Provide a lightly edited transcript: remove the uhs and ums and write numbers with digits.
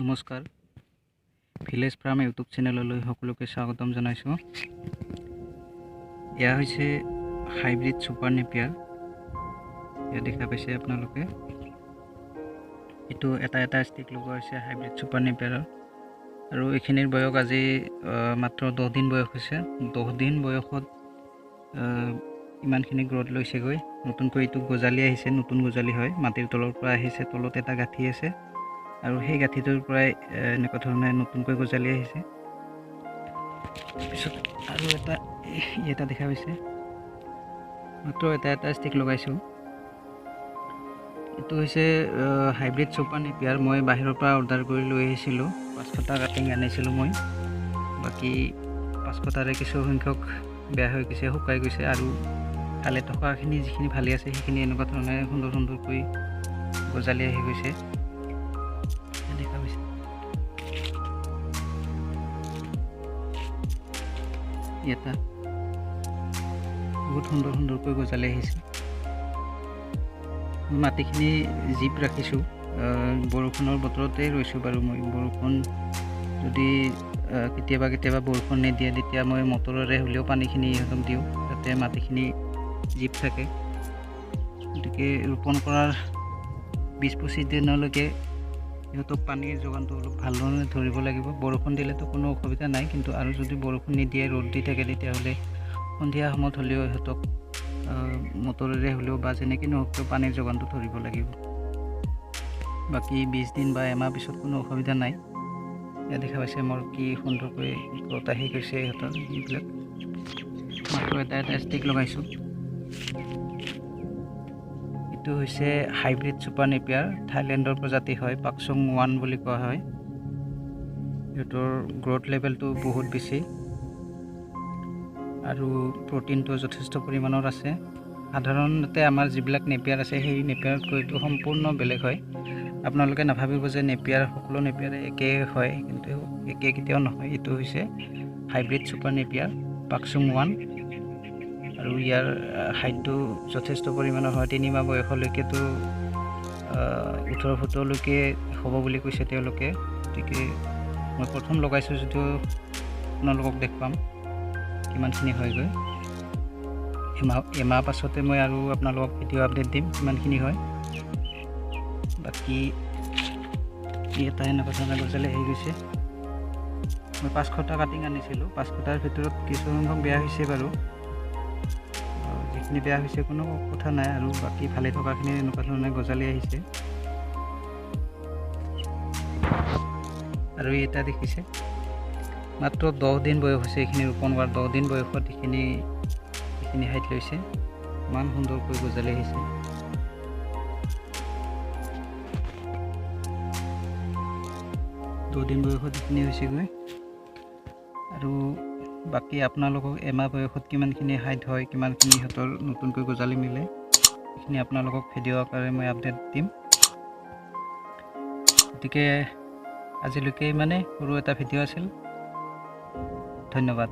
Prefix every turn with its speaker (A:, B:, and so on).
A: নমস্কাৰ village farm YouTube চেনেললৈ সকলোকে স্বাগতম জনাইছোঁ। এয়া হৈছে হাইব্ৰিড সুপাৰ নেপিয়াৰ। এয়া দেখা পাইছে আপোনালোকে, এইটো এটা ষ্টিক লগোৱা হৈছে হাইব্ৰিড সুপাৰ নেপিয়াৰৰ। আৰু এইখিনিৰ বয়স আজি মাত্ৰ 10 দিন বয়স হৈছে। 10 দিন বয়সত ইমানখিনি গ্ৰথ লৈছেগৈ। নতুনকৈ এইটো গজালি আহিছে, নতুন গজালি হয়, মাটিৰ তলৰ পৰা আহিছে। তলত এটা গাঁঠি আছে আৰু সেই গাঁঠিটোৰ পৰাই এনেকুৱা ধৰণে নতুনকৈ গজালি আহিছে। তাৰপিছত আৰু এটা দেখা পাইছে, মাত্ৰ এটা ষ্টিক লগাইছোঁ। এইটো হৈছে হাইব্ৰিড সুপাৰ নেপিয়াৰ। মই বাহিৰৰ পৰা অৰ্ডাৰ কৰি লৈ আহিছিলোঁ। 500টা কাটিং আনিছিলোঁ মই। বাকী 500টাৰে কিছু সংখ্যক বেয়া হৈ গৈছে, শুকাই গৈছে। আৰু ভালে থকাখিনি যিখিনি ভালে আছে সেইখিনি এনেকুৱা ধৰণে সুন্দৰকৈ গজালি আহি গৈছে। দেখা পাইছে, এটা বহুত সুন্দৰকৈ গজালি আহিছে। মাটিখিনি জীপ ৰাখিছোঁ। বৰষুণৰ বতৰতে ৰৈছোঁ বাৰু। মই বৰষুণ যদি কেতিয়াবা বৰষুণ নিদিয়ে, তেতিয়া মই মটৰেৰে হ'লেও পানীখিনি ইহঁতক দিওঁ, যাতে মাটিখিনি জীপ থাকে। গতিকে ৰোপণ কৰাৰ 20-25 দিনলৈকে ইহঁতক পানীৰ যোগানটো অলপ ভালদৰে ধৰিব লাগিব। বৰষুণ দিলেতো কোনো অসুবিধা নাই, কিন্তু আৰু যদি বৰষুণ নিদিয়ে, ৰ'দ দি থাকে, তেতিয়াহ'লে সন্ধিয়া সময়ত হ'লেও ইহঁতক মটৰেৰে হ'লেও বা যেনেকৈ নহওক পানীৰ যোগানটো ধৰিব লাগিব। বাকী 20 দিন বা এমাহ পিছত কোনো অসুবিধা নাই। এয়া দেখা পাইছে মোৰ কি সুন্দৰকৈ গ্ৰথ আহি গৈছে ইহঁতৰ। এইবিলাক মাত্ৰ এটা ষ্টিক লগাইছোঁ। এইটো হৈছে হাইব্ৰিড সুপাৰ নেপিয়াৰ, থাইলেণ্ডৰ প্ৰজাতি হয়, পাকচং 1 বুলি কোৱা হয়। সিহঁতৰ গ্ৰথ লেভেলটো বহুত বেছি আৰু প্ৰটিনটো যথেষ্ট পৰিমাণৰ আছে। সাধাৰণতে আমাৰ যিবিলাক নেপিয়াৰ আছে, সেই নেপিয়াৰতকৈ এইটো সম্পূৰ্ণ বেলেগ হয়। আপোনালোকে নাভাবিব যে নেপিয়াৰ সকলো নেপিয়াৰে একেই হয়, কিন্তু একে কেতিয়াও নহয়। এইটো হৈছে হাইব্ৰিড সুপাৰ নেপিয়াৰ পাকচং 1 আৰু ইয়াৰ হাইটটো যথেষ্ট পৰিমাণৰ হয়। 3 মাহ বয়সলৈকেতো 18 ফুটলৈকে হ'ব বুলি কৈছে তেওঁলোকে। গতিকে মই প্ৰথম লগাইছোঁ, যদিও আপোনালোকক দেখুৱাম কিমানখিনি হয়গৈ। এমাহ পাছতে মই আৰু আপোনালোকক ভিডিঅ' আপডেট দিম কিমানখিনি হয়। বাকী এটা এনেকুৱা ধৰণে গজালি আহি গৈছে। মই 500টা কাটিং আনিছিলোঁ। 500টাৰ ভিতৰত কিছু সংখ্যক বেয়া হৈছে বাৰু। যিখিনি বেয়া হৈছে কোনো কথা নাই, আৰু বাকী ভালে থকাখিনি এনেকুৱা ধৰণে গজালি আহিছে। আৰু এটা দেখিছে, মাত্ৰ 10 দিন বয়স হৈছে এইখিনি ৰোপণ কৰাৰ। 10 দিন বয়সত এইখিনি হাইট লৈছে। ইমান সুন্দৰকৈ গজালি আহিছে। দুদিন বয়সত এইখিনি হৈছেগৈ। আৰু বাকী আপোনালোকক এমাহ বয়সত কিমানখিনি হাইট হয়, কিমানখিনি সিহঁতৰ নতুনকৈ গজালি মিলে, এইখিনি আপোনালোকক ভিডিঅ' আকাৰে মই আপডেট দিম। গতিকে আজিলৈকে সৰু এটা ভিডিঅ' আছিল। ধন্যবাদ।